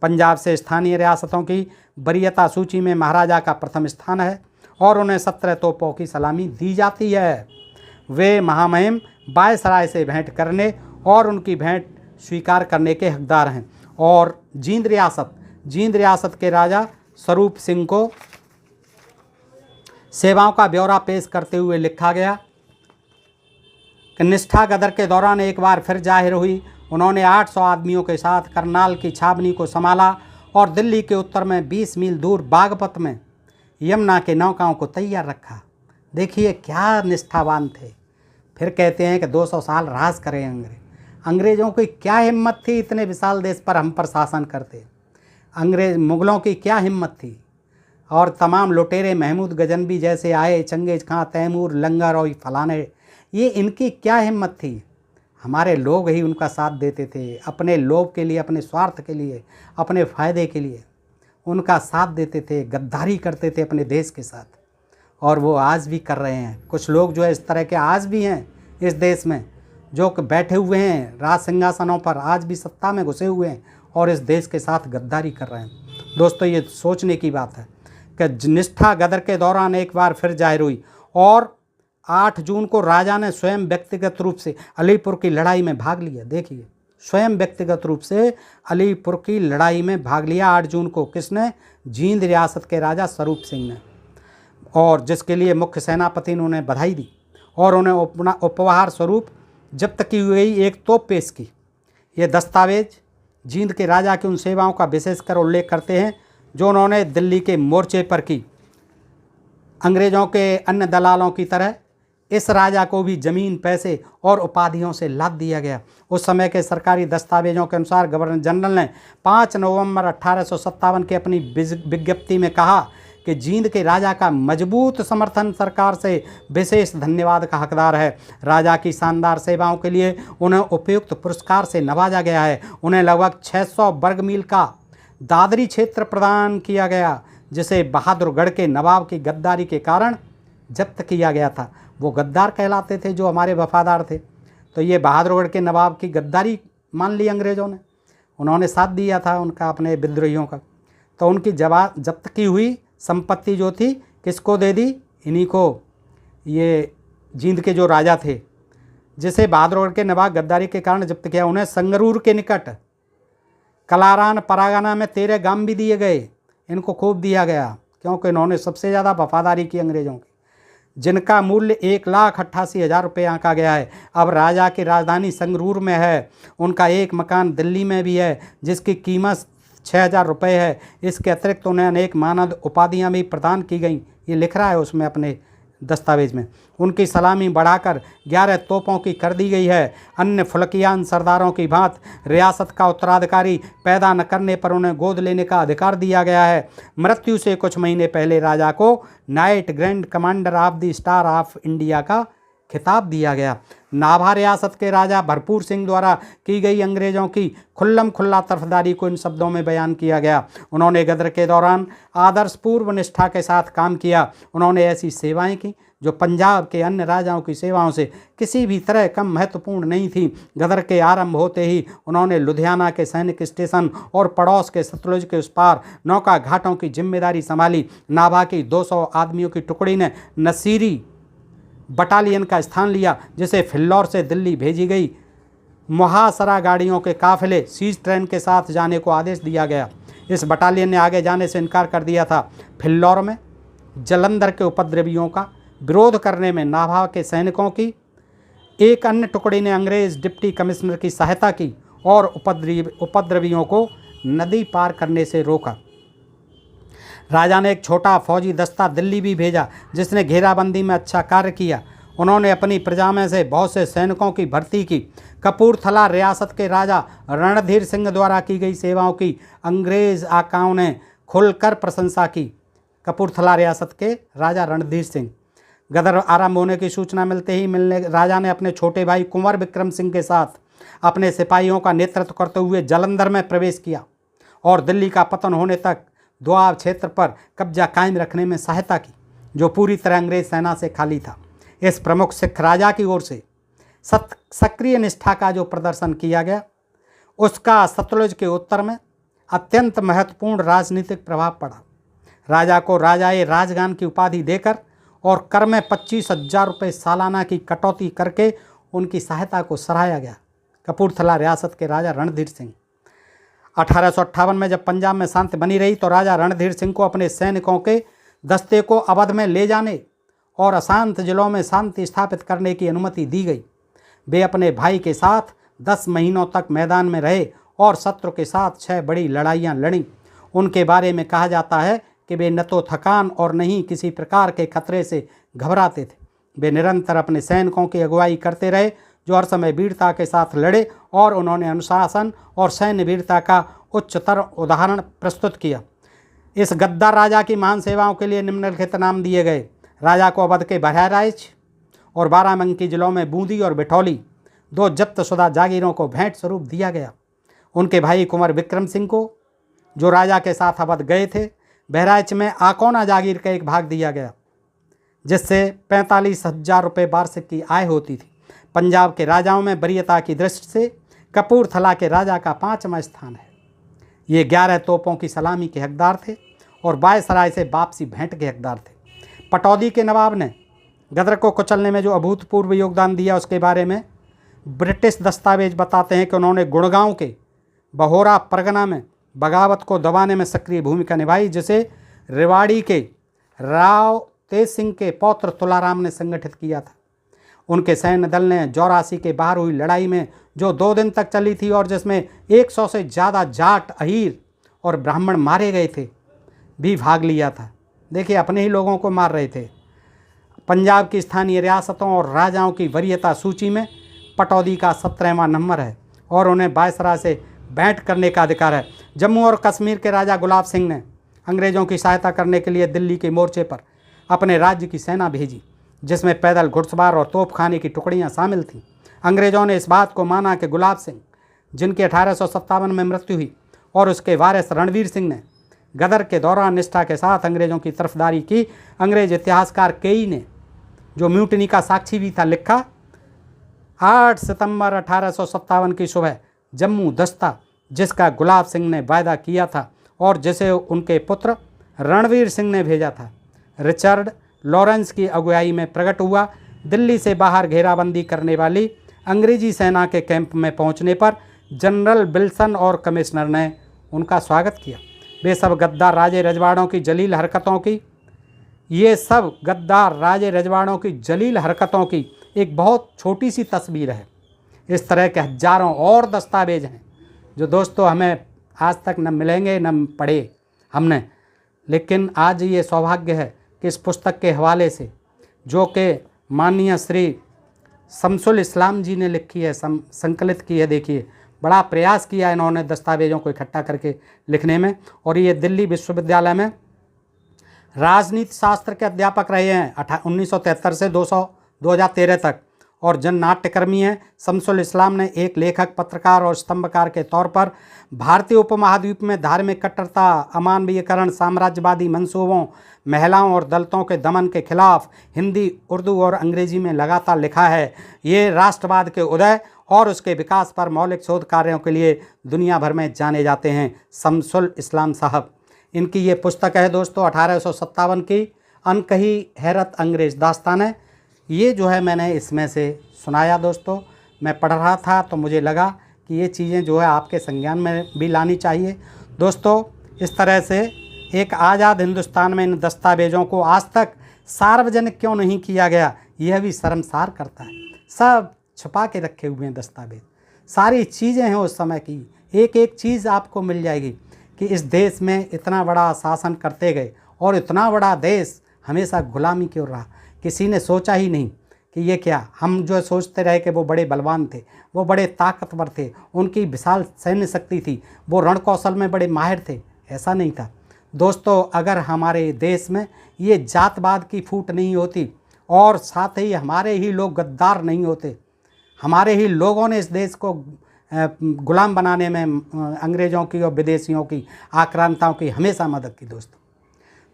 पंजाब से स्थानीय रियासतों की वरीयता सूची में महाराजा का प्रथम स्थान है और उन्हें 17 तोपों की सलामी दी जाती है। वे महामहिम वायसराय से भेंट करने और उनकी भेंट स्वीकार करने के हकदार हैं। और जींद रियासत के राजा स्वरूप सिंह को सेवाओं का ब्यौरा पेश करते हुए लिखा गया कि निष्ठा गदर के दौरान एक बार फिर जाहिर हुई। उन्होंने 800 आदमियों के साथ करनाल की छावनी को संभाला और दिल्ली के उत्तर में 20 मील दूर बागपत में यमुना के नौकाओं को तैयार रखा। देखिए क्या निष्ठावान थे। फिर कहते हैं कि 200 साल राज करें अंग्रेज़ों की क्या हिम्मत थी, इतने विशाल देश पर हम पर शासन करते। मुगलों की क्या हिम्मत थी। और तमाम लुटेरे महमूद गजनबी जैसे आए, चंगेज खां, तैमूर, लंगर और फलाने, ये इनकी क्या हिम्मत थी। हमारे लोग ही उनका साथ देते थे, अपने लोभ के लिए, अपने स्वार्थ के लिए, अपने फ़ायदे के लिए उनका साथ देते थे, गद्दारी करते थे अपने देश के साथ। और वो आज भी कर रहे हैं। कुछ लोग जो है इस तरह के आज भी हैं इस देश में, जो बैठे हुए हैं राज सिंहासनों पर, आज भी सत्ता में घुसे हुए हैं और इस देश के साथ गद्दारी कर रहे हैं। दोस्तों ये सोचने की बात है कि निष्ठा गदर के दौरान एक बार फिर जाहिर हुई और 8 जून को राजा ने स्वयं व्यक्तिगत रूप से अलीपुर की लड़ाई में भाग लिया। देखिए स्वयं व्यक्तिगत रूप से अलीपुर की लड़ाई में भाग लिया 8 जून को। किसने? जींद रियासत के राजा स्वरूप सिंह ने, और जिसके लिए मुख्य सेनापति ने उन्हें बधाई दी और उन्हें अपना उपहार स्वरूप जब्त की हुई एक तोप पेश की। ये दस्तावेज जींद के राजा की उन सेवाओं का विशेषकर उल्लेख करते हैं जो उन्होंने दिल्ली के मोर्चे पर की। अंग्रेज़ों के अन्य दलालों की तरह इस राजा को भी जमीन, पैसे और उपाधियों से लाद दिया गया। उस समय के सरकारी दस्तावेजों के अनुसार गवर्नर जनरल ने 5 नवंबर 1857 की अपनी विज्ञप्ति में कहा कि जींद के राजा का मजबूत समर्थन सरकार से विशेष धन्यवाद का हकदार है। राजा की शानदार सेवाओं के लिए उन्हें उपयुक्त पुरस्कार से नवाजा गया है। उन्हें लगभग 600 वर्ग मील का दादरी क्षेत्र प्रदान किया गया, जिसे बहादुरगढ़ के नवाब की गद्दारी के कारण जब्त किया गया था। वो गद्दार कहलाते थे जो हमारे वफादार थे। तो ये बहादुरगढ़ के नवाब की गद्दारी मान ली अंग्रेज़ों ने, उन्होंने साथ दिया था उनका, अपने विद्रोहियों का। तो उनकी जब्त की हुई संपत्ति जो थी किसको दे दी? इन्हीं को, ये जींद के जो राजा थे जिसे बहादुरगढ़ के नवाब गद्दारी के कारण जब्त किया। उन्हें संगरूर के निकट कलारान परागना में 13 गांव भी दिए गए। इनको खूब दिया गया क्योंकि इन्होंने सबसे ज़्यादा वफादारी की अंग्रेज़ों की, जिनका मूल्य 1,88,000 रुपये आंका गया है। अब राजा की राजधानी संगरूर में है। उनका एक मकान दिल्ली में भी है जिसकी कीमत 6,000 रुपये है। इसके अतिरिक्त उन्हें अनेक मानद उपाधियां भी प्रदान की गई। ये लिख रहा है उसमें अपने दस्तावेज में। उनकी सलामी बढ़ाकर 11 तोपों की कर दी गई है। अन्य फुलकियान सरदारों की भांति रियासत का उत्तराधिकारी पैदा न करने पर उन्हें गोद लेने का अधिकार दिया गया है। मृत्यु से कुछ महीने पहले राजा को night grand commander of the star of India का खिताब दिया गया। नाभा रियासत के राजा भरपूर सिंह द्वारा की गई अंग्रेज़ों की खुल्लम खुल्ला तरफदारी को इन शब्दों में बयान किया गया। उन्होंने गदर के दौरान आदर्श पूर्व निष्ठा के साथ काम किया। उन्होंने ऐसी सेवाएं की जो पंजाब के अन्य राजाओं की सेवाओं से किसी भी तरह कम महत्वपूर्ण नहीं थी। गदर के आरंभ होते ही उन्होंने लुधियाना के सैनिक स्टेशन और पड़ोस के सतलुज के उस पार नौका घाटों की जिम्मेदारी संभाली। नाभा की 200 आदमियों की टुकड़ी ने नसीरी बटालियन का स्थान लिया, जिसे फिल्लौर से दिल्ली भेजी गई मुहासरा गाड़ियों के काफिले सीज ट्रेन के साथ जाने को आदेश दिया गया। इस बटालियन ने आगे जाने से इनकार कर दिया था। फिल्लौर में जलंधर के उपद्रवियों का विरोध करने में नाभा के सैनिकों की एक अन्य टुकड़ी ने अंग्रेज डिप्टी कमिश्नर की सहायता की और उपद्रवियों को नदी पार करने से रोका। राजा ने एक छोटा फौजी दस्ता दिल्ली भी भेजा जिसने घेराबंदी में अच्छा कार्य किया। उन्होंने अपनी प्रजा में से बहुत से सैनिकों की भर्ती की। कपूरथला रियासत के राजा रणधीर सिंह द्वारा की गई सेवाओं की अंग्रेज आकाओं ने खुलकर प्रशंसा की। कपूरथला रियासत के राजा रणधीर सिंह। गदर आरंभ होने की सूचना मिलते ही राजा ने अपने छोटे भाई कुंवर विक्रम सिंह के साथ अपने सिपाहियों का नेतृत्व करते हुए जालंधर में प्रवेश किया और दिल्ली का पतन होने तक दोआब क्षेत्र पर कब्जा कायम रखने में सहायता की, जो पूरी तरह अंग्रेज सेना से खाली था। इस प्रमुख सिख राजा की ओर से सक्रिय निष्ठा का जो प्रदर्शन किया गया, उसका सतलुज के उत्तर में अत्यंत महत्वपूर्ण राजनीतिक प्रभाव पड़ा। राजा को राजाए राजगान की उपाधि देकर और कर में 25,000 रुपये सालाना की कटौती करके उनकी सहायता को सराहा गया। कपूरथला रियासत के राजा रणधीर सिंह 1858 में जब पंजाब में शांति बनी रही तो राजा रणधीर सिंह को अपने सैनिकों के दस्ते को अवध में ले जाने और अशांत जिलों में शांति स्थापित करने की अनुमति दी गई। वे अपने भाई के साथ 10 महीनों तक मैदान में रहे और शत्रु के साथ 6 बड़ी लड़ाइयाँ लड़ीं। उनके बारे में कहा जाता है कि वे न तो थकान और न ही किसी प्रकार के खतरे से घबराते थे। वे निरंतर अपने सैनिकों की अगुवाई करते रहे, जो हर समय वीरता के साथ लड़े, और उन्होंने अनुशासन और सैन्य वीरता का उच्चतर उदाहरण प्रस्तुत किया। इस गद्दार राजा की महान सेवाओं के लिए निम्नलिखित नाम दिए गए। राजा को अवध के बहराइच और बाराबंकी जिलों में बूंदी और बिठौली 2 जब्तशुदा जागीरों को भेंट स्वरूप दिया गया। उनके भाई कुंवर विक्रम सिंह को, जो राजा के साथ अवध गए थे, बहराइच में आकोना जागीर का एक भाग दिया गया, जिससे 45,000 रुपये वार्षिक की आय होती थी। पंजाब के राजाओं में वरीयता की दृष्टि से कपूरथला के राजा का 5वां स्थान है। ये 11 तोपों की सलामी के हकदार थे और वायसराय से वापसी भेंट के हकदार थे। पटौदी के नवाब ने गदर को कुचलने में जो अभूतपूर्व योगदान दिया, उसके बारे में ब्रिटिश दस्तावेज बताते हैं कि उन्होंने गुड़गांव के बहोरा परगना में बगावत को दबाने में सक्रिय भूमिका निभाई, जिसे रेवाड़ी के राव तेज सिंह के पौत्र तुलाराम ने संगठित किया था। उनके सैन्य दल ने 84 के बाहर हुई लड़ाई में, जो 2 दिन तक चली थी और जिसमें 100 से ज़्यादा जाट, अहीर और ब्राह्मण मारे गए थे, भी भाग लिया था। देखिए, अपने ही लोगों को मार रहे थे। पंजाब की स्थानीय रियासतों और राजाओं की वरीयता सूची में पटौदी का 17वां नंबर है और उन्हें वायसराय से भेंट करने का अधिकार है। जम्मू और कश्मीर के राजा गुलाब सिंह ने अंग्रेज़ों की सहायता करने के लिए दिल्ली के मोर्चे पर अपने राज्य की सेना भेजी, जिसमें पैदल, घुड़सवार और तोपखाने की टुकड़ियां शामिल थीं। अंग्रेज़ों ने इस बात को माना कि गुलाब सिंह, जिनकी 1857 में मृत्यु हुई, और उसके वारिस रणवीर सिंह ने गदर के दौरान निष्ठा के साथ अंग्रेज़ों की तरफदारी की। अंग्रेज इतिहासकार केई ने, जो म्यूटनी का साक्षी भी था, लिखा, 8 सितंबर 1857 की सुबह जम्मू दस्ता, जिसका गुलाब सिंह ने वायदा किया था और जिसे उनके पुत्र रणवीर सिंह ने भेजा था, रिचर्ड लॉरेंस की अगुवाई में प्रकट हुआ। दिल्ली से बाहर घेराबंदी करने वाली अंग्रेजी सेना के कैंप में पहुंचने पर जनरल विल्सन और कमिश्नर ने उनका स्वागत किया। वे सब गद्दार राजे रजवाड़ों की जलील हरकतों की एक बहुत छोटी सी तस्वीर है। इस तरह के हजारों और दस्तावेज हैं जो दोस्तों हमें आज तक न मिलेंगे न पढ़े हमने, लेकिन आज ये सौभाग्य है कि इस पुस्तक के हवाले से, जो कि माननीय श्री शमसुल इस्लाम जी ने लिखी है, संकलित की है, देखिए बड़ा प्रयास किया इन्होंने दस्तावेज़ों को इकट्ठा करके लिखने में। और ये दिल्ली विश्वविद्यालय में राजनीति शास्त्र के अध्यापक रहे हैं 1973 से 2013 तक, और जन नाट्यकर्मी हैं। शमसुल इस्लाम ने एक लेखक, पत्रकार और स्तंभकार के तौर पर भारतीय उपमहाद्वीप में धार्मिक कट्टरता, अमानवीयकरण, साम्राज्यवादी मंसूबों, महिलाओं और दलितों के दमन के खिलाफ हिंदी, उर्दू और अंग्रेजी में लगातार लिखा है। ये राष्ट्रवाद के उदय और उसके विकास पर मौलिक शोध कार्यों के लिए दुनिया भर में जाने जाते हैं, शमसुल इस्लाम साहब। इनकी ये पुस्तक है दोस्तों 1857 की अनकही हैरत अंग्रेज दास्तान। ये जो है मैंने इसमें से सुनाया दोस्तों। मैं पढ़ रहा था तो मुझे लगा कि ये चीज़ें जो है आपके संज्ञान में भी लानी चाहिए दोस्तों। इस तरह से एक आज़ाद हिंदुस्तान में इन दस्तावेज़ों को आज तक सार्वजनिक क्यों नहीं किया गया, यह भी शर्मसार करता है। सब छुपा के रखे हुए हैं दस्तावेज, सारी चीज़ें हैं उस समय की, एक एक चीज़ आपको मिल जाएगी कि इस देश में इतना बड़ा शासन करते गए और इतना बड़ा देश हमेशा गुलामी क्यों रहा। किसी ने सोचा ही नहीं कि ये क्या, हम जो सोचते रहे कि वो बड़े बलवान थे, वो बड़े ताकतवर थे, उनकी विशाल सैन्य शक्ति थी, वो रण कौशल में बड़े माहिर थे। ऐसा नहीं था दोस्तों। अगर हमारे देश में ये जातवाद की फूट नहीं होती और साथ ही हमारे ही लोग गद्दार नहीं होते, हमारे ही लोगों ने इस देश को गुलाम बनाने में अंग्रेज़ों की और विदेशियों की आक्रांताओं की हमेशा मदद की दोस्तों।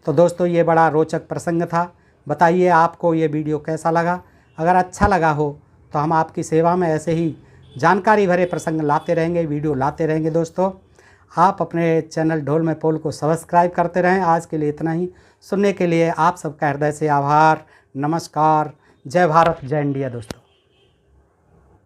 तो दोस्तों ये बड़ा रोचक प्रसंग था। बताइए आपको ये वीडियो कैसा लगा। अगर अच्छा लगा हो तो हम आपकी सेवा में ऐसे ही जानकारी भरे प्रसंग लाते रहेंगे, वीडियो लाते रहेंगे दोस्तों। आप अपने चैनल ढोल में पोल को सब्सक्राइब करते रहें। आज के लिए इतना ही। सुनने के लिए आप सबका हृदय से आभार। नमस्कार। जय भारत, जय इंडिया दोस्तों।